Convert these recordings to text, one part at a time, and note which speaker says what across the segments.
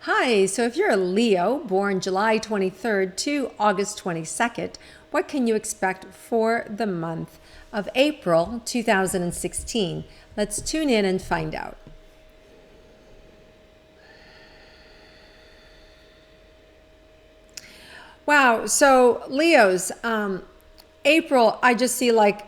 Speaker 1: Hi, so if you're a Leo born July 23rd to August 22nd, what can you expect for the month of April 2016? Let's tune in and find out. Wow, so Leos, April, I just see like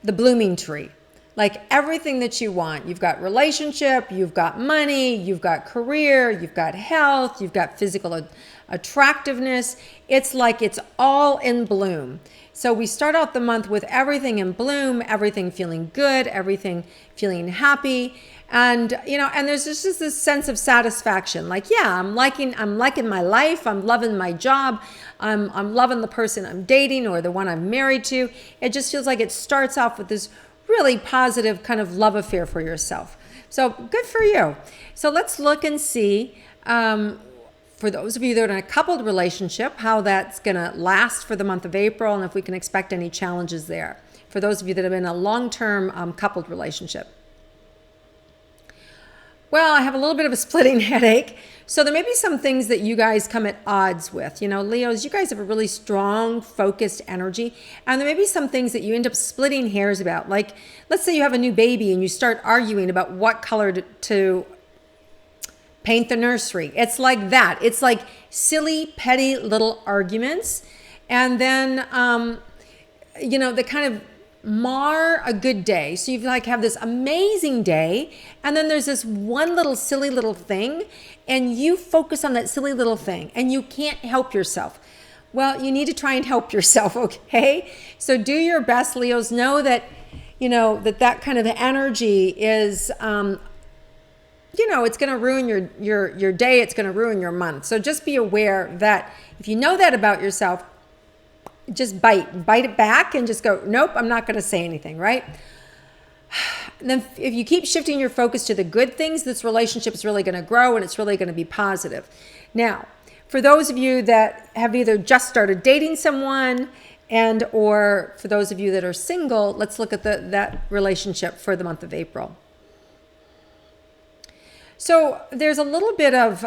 Speaker 1: the blooming tree, like everything that you want. You've got relationship, you've got money, you've got career, you've got health, you've got physical attractiveness. It's like it's all in bloom. So we start out the month with everything in bloom, everything feeling good, everything feeling happy. And and there's just this sense of satisfaction. Like, yeah, I'm liking my life, I'm loving my job, I'm loving the person I'm dating or the one I'm married to. It just feels like it starts off with this really positive kind of love affair for yourself. So good for you. So let's look and see, for those of you that are in a coupled relationship, how that's going to last for the month of April and if we can expect any challenges there. For those of you that have been in a long-term coupled relationship. Well, I have a little bit of a splitting headache. So there may be some things that you guys come at odds with. Leos, you guys have a really strong, focused energy. And there may be some things that you end up splitting hairs about. Like, let's say you have a new baby and you start arguing about what color to paint the nursery. It's like that. It's like silly, petty little arguments. And then, they kind of mar a good day. So you have this amazing day, and then there's this one little silly little thing, and you focus on that silly little thing, and you can't help yourself. Well, you need to try and help yourself, okay? So do your best, Leos. Know that, that kind of energy is, it's going to ruin your day. It's going to ruin your month. So just be aware that if you know that about yourself, just bite it back and just go, nope, I'm not going to say anything, right? And then if you keep shifting your focus to the good things, this relationship is really going to grow and it's really going to be positive. Now, for those of you that have either just started dating someone or for those of you that are single, let's look at that relationship for the month of April. So there's a little bit of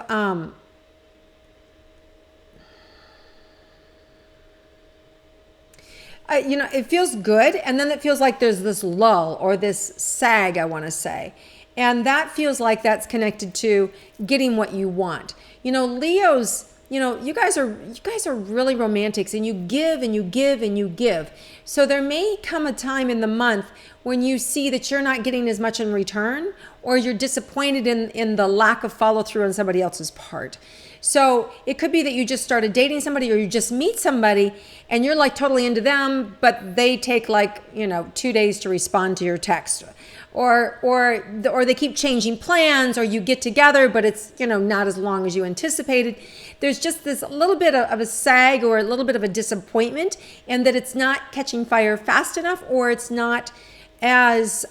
Speaker 1: it feels good, and then it feels like there's this lull or this sag, I want to say. And that feels like that's connected to getting what you want. Leos, you guys are really romantics, and you give and you give and you give. So there may come a time in the month when you see that you're not getting as much in return, or you're disappointed in the lack of follow through on somebody else's part. So it could be that you just started dating somebody, or you just meet somebody and you're like totally into them, but they take 2 days to respond to your text, or they keep changing plans, or you get together, but it's, not as long as you anticipated. There's just this little bit of a sag or a little bit of a disappointment, and that it's not catching fire fast enough, or it's not as,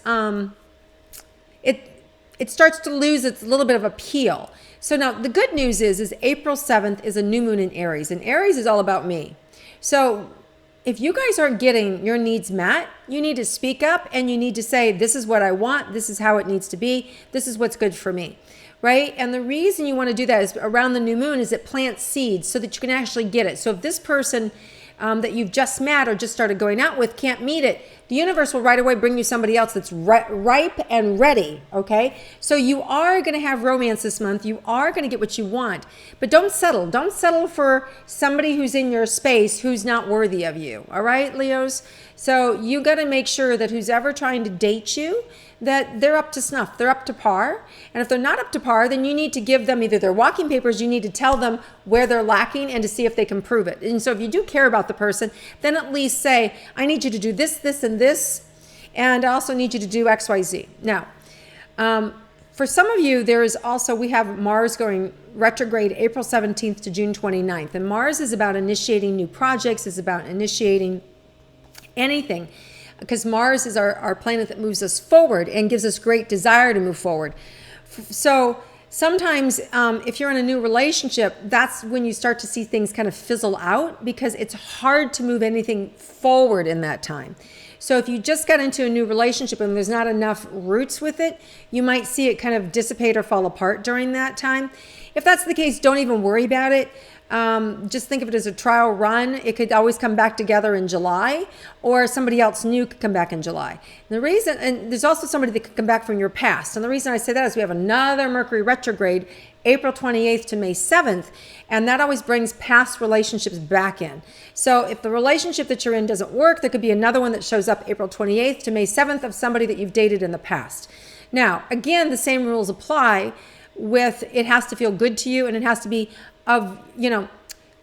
Speaker 1: it starts to lose its little bit of appeal. So now the good news is April 7th is a new moon in Aries, and Aries is all about me. So if you guys aren't getting your needs met, you need to speak up and you need to say, this is what I want, this is how it needs to be, this is what's good for me, right? And the reason you want to do that is around the new moon is it plants seeds so that you can actually get it. So if this person that you've just met or just started going out with can't meet it, the universe will right away bring you somebody else that's ripe and ready, okay? So you are going to have romance this month. You are going to get what you want. But don't settle. Don't settle for somebody who's in your space who's not worthy of you, all right, Leos? So you got to make sure that who's ever trying to date you, that they're up to snuff, they're up to par. And if they're not up to par, then you need to give them either their walking papers, you need to tell them where they're lacking and to see if they can prove it. And so if you do care about the person, then at least say, I need you to do this, this, and this, and I also need you to do X, Y, Z. Now, for some of you, we have Mars going retrograde April 17th to June 29th. And Mars is about initiating new projects, is about initiating anything, because Mars is our planet that moves us forward and gives us great desire to move forward. So sometimes if you're in a new relationship, that's when you start to see things kind of fizzle out, because it's hard to move anything forward in that time. So if you just got into a new relationship and there's not enough roots with it, you might see it kind of dissipate or fall apart during that time. If that's the case, don't even worry about it. Just think of it as a trial run. It could always come back together in July, or somebody else new could come back in July. The reason, and there's also somebody that could come back from your past. And the reason I say that is we have another Mercury retrograde, April 28th to May 7th, and that always brings past relationships back in. So if the relationship that you're in doesn't work, there could be another one that shows up April 28th to May 7th of somebody that you've dated in the past. Now, again, the same rules apply with it has to feel good to you, and it has to be of,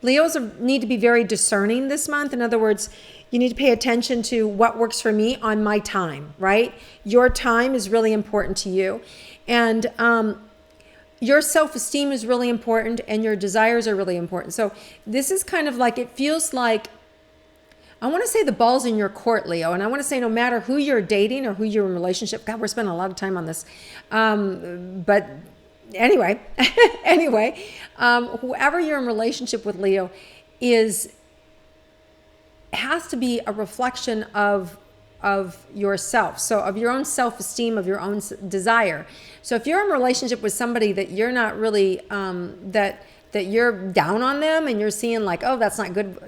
Speaker 1: Leos need to be very discerning this month. In other words, you need to pay attention to what works for me on my time, right? Your time is really important to you. And your self-esteem is really important, and your desires are really important. So this is kind of like, it feels like, I want to say the ball's in your court, Leo. And I want to say no matter who you're dating or who you're in a relationship, God, we're spending a lot of time on this. But anyway, whoever you're in relationship with, Leo, has to be a reflection of yourself. So of your own self-esteem, of your own desire. So if you're in a relationship with somebody that you're not really, that you're down on them and you're seeing like, oh, that's not good,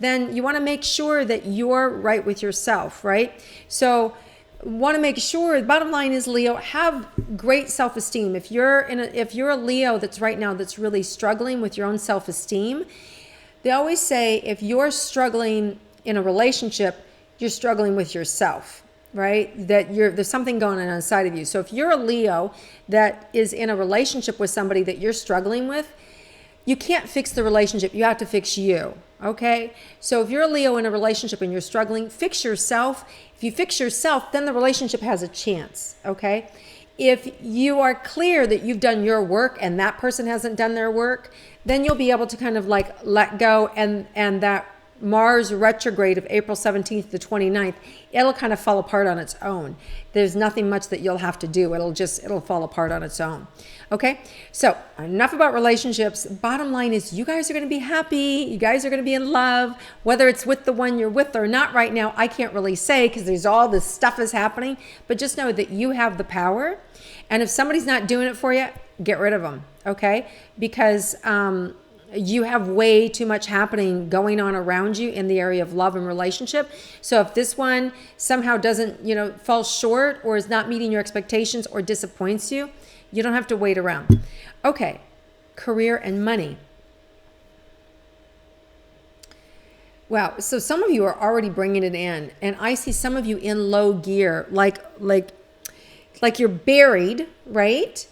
Speaker 1: then you want to make sure that you're right with yourself, right? So want to make sure, the bottom line is, Leo, have great self-esteem. If you're a Leo that's right now that's really struggling with your own self-esteem, they always say if you're struggling in a relationship, you're struggling with yourself, right? That there's something going on inside of you. So if you're a Leo that is in a relationship with somebody that you're struggling with, you can't fix the relationship. You have to fix you. Okay. So if you're a Leo in a relationship and you're struggling, fix yourself. If you fix yourself, then the relationship has a chance. Okay. If you are clear that you've done your work and that person hasn't done their work, then you'll be able to kind of like let go, and that Mars retrograde of April 17th to 29th, it'll kind of fall apart on its own. There's nothing much that you'll have to do. It'll fall apart on its own. Okay, so enough about relationships. Bottom line is you guys are going to be happy. You guys are going to be in love. Whether it's with the one you're with or not right now, I can't really say because there's all this stuff is happening. But just know that you have the power. And if somebody's not doing it for you, get rid of them, okay? Because you have way too much happening going on around you in the area of love and relationship. So if this one somehow doesn't, fall short or is not meeting your expectations or disappoints you, you don't have to wait around. Okay, career and money. Wow, so some of you are already bringing it in, and I see some of you in low gear, like you're buried, right?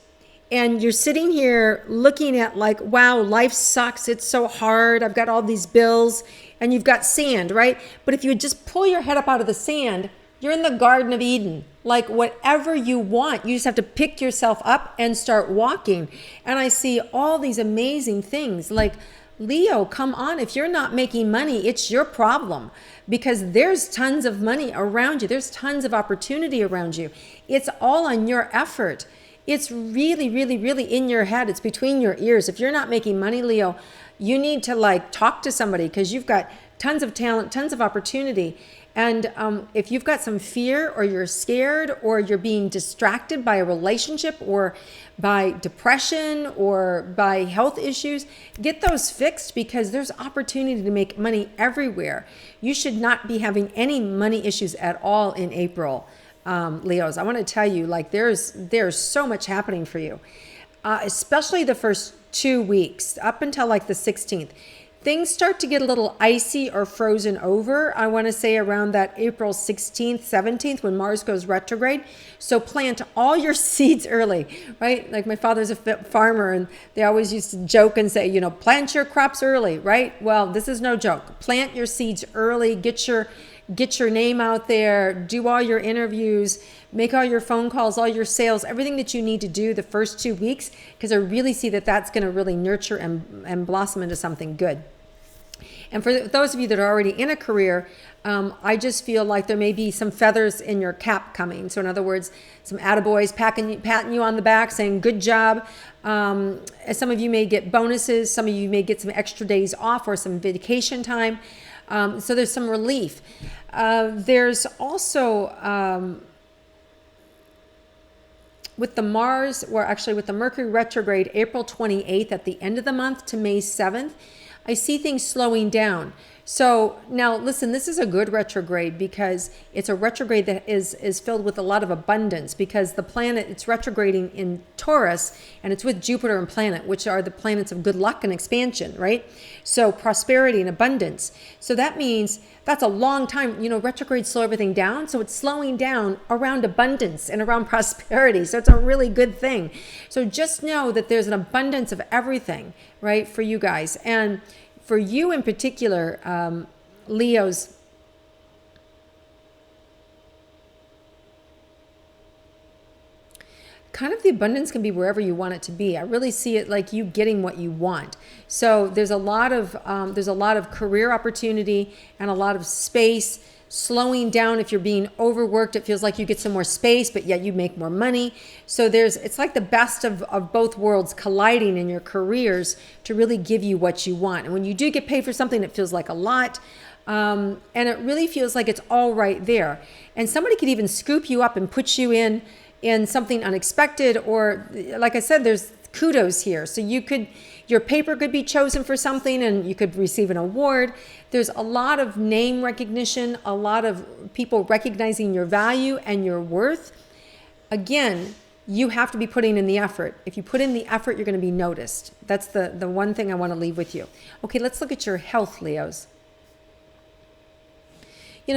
Speaker 1: And you're sitting here looking at like, wow, life sucks. It's so hard. I've got all these bills, and you've got sand, right? But if you would just pull your head up out of the sand, you're in the Garden of Eden. Like whatever you want, you just have to pick yourself up and start walking. And I see all these amazing things. Like, Leo, come on. If you're not making money, it's your problem, because there's tons of money around you. There's tons of opportunity around you. It's all on your effort. It's really, really, really in your head. It's between your ears. If you're not making money, Leo, you need to like talk to somebody, because you've got tons of talent, tons of opportunity. And if you've got some fear, or you're scared, or you're being distracted by a relationship, or by depression, or by health issues, get those fixed, because there's opportunity to make money everywhere. You should not be having any money issues at all in April. Leos, I want to tell you, like there's so much happening for you, especially the first 2 weeks up until like the 16th. Things start to get a little icy or frozen over, I want to say around that April 16th, 17th, when Mars goes retrograde. So plant all your seeds early, right? Like my father's a farmer, and they always used to joke and say, plant your crops early, right? Well, this is no joke. Plant your seeds early, get your name out there, do all your interviews, make all your phone calls, all your sales, everything that you need to do the first 2 weeks, because I really see that that's going to really nurture and blossom into something good. And for those of you that are already in a career, I just feel like there may be some feathers in your cap coming. So in other words, some attaboys patting you on the back, saying good job. Some of you may get bonuses. Some of you may get some extra days off or some vacation time. So there's some relief. There's also with the Mars, or actually with the Mercury retrograde, April 28th at the end of the month to May 7th, I see things slowing down. So now listen, this is a good retrograde because it's a retrograde that is filled with a lot of abundance, because the planet, it's retrograding in Taurus, and it's with Jupiter and planet, which are the planets of good luck and expansion, right? So prosperity and abundance. So that means that's a long time, retrogrades slow everything down. So it's slowing down around abundance and around prosperity. So it's a really good thing. So just know that there's an abundance of everything, right, for you guys. And for you in particular, Leos, kind of the abundance can be wherever you want it to be. I really see it like you getting what you want. So there's a lot of career opportunity and a lot of space. Slowing down if you're being overworked, it feels like you get some more space, but yet you make more money. So it's like the best of both worlds colliding in your careers to really give you what you want. And when you do get paid for something, it feels like a lot. And it really feels like it's all right there. And somebody could even scoop you up and put you in something unexpected, or like I said, there's kudos here. So your paper could be chosen for something and you could receive an award. There's a lot of name recognition, a lot of people recognizing your value and your worth. Again, you have to be putting in the effort. If you put in the effort, you're going to be noticed. That's the one thing I want to leave with you. Okay, let's look at your health, Leos.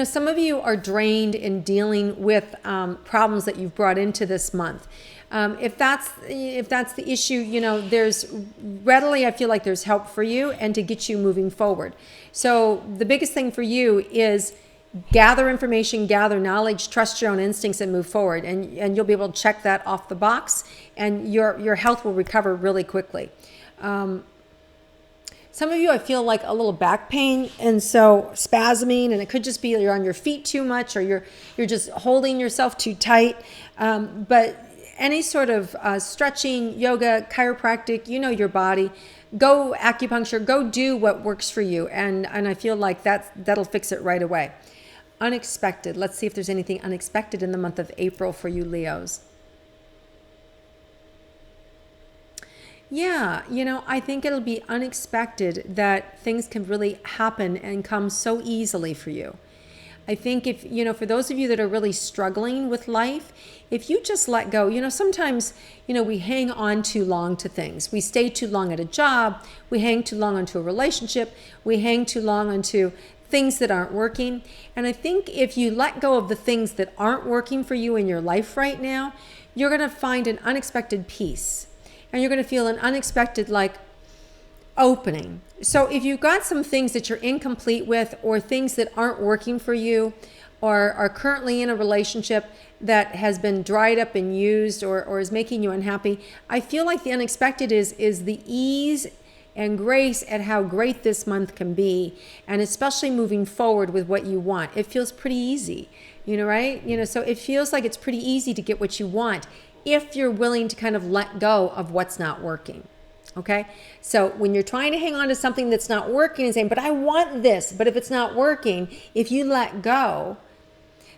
Speaker 1: Some of you are drained in dealing with problems that you've brought into this month. If that's the issue, there's readily, I feel like there's help for you and to get you moving forward. So the biggest thing for you is gather information, gather knowledge, trust your own instincts, and move forward. And you'll be able to check that off the box, and your health will recover really quickly. Some of you, I feel like a little back pain, and so spasming, and it could just be you're on your feet too much, or you're just holding yourself too tight. But any sort of stretching, yoga, chiropractic, your body, go acupuncture, go do what works for you. And I feel like that'll fix it right away. Unexpected. Let's see if there's anything unexpected in the month of April for you, Leos. Yeah, I think it'll be unexpected that things can really happen and come so easily for you. I think if, for those of you that are really struggling with life, if you just let go, sometimes, we hang on too long to things. We stay too long at a job. We hang too long onto a relationship. We hang too long onto things that aren't working. And I think if you let go of the things that aren't working for you in your life right now, you're going to find an unexpected peace. And you're going to feel an unexpected, opening. So if you've got some things that you're incomplete with, or things that aren't working for you, or are currently in a relationship that has been dried up and used, or is making you unhappy, I feel like the unexpected is the ease and grace at how great this month can be, and especially moving forward with what you want. It feels pretty easy, right? So it feels like it's pretty easy to get what you want if you're willing to kind of let go of what's not working. Okay? So when you're trying to hang on to something that's not working and saying, but I want this, but if it's not working, if you let go,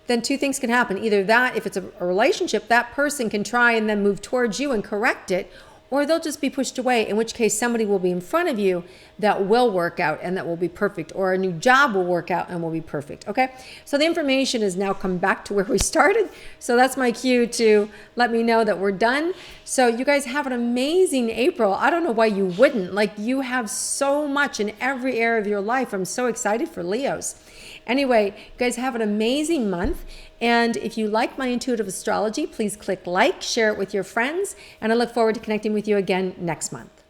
Speaker 1: then two things can happen. Either that, if it's a relationship, that person can try and then move towards you and correct it, or they'll just be pushed away, in which case somebody will be in front of you that will work out and that will be perfect, or a new job will work out and will be perfect. Okay, so the information has now come back to where we started, so that's my cue to let me know that we're done. So you guys have an amazing April. I don't know why you wouldn't. You have so much in every area of your life. I'm so excited for Leos. Anyway, you guys have an amazing month. And if you like my intuitive astrology, please click like, share it with your friends, and I look forward to connecting with you again next month.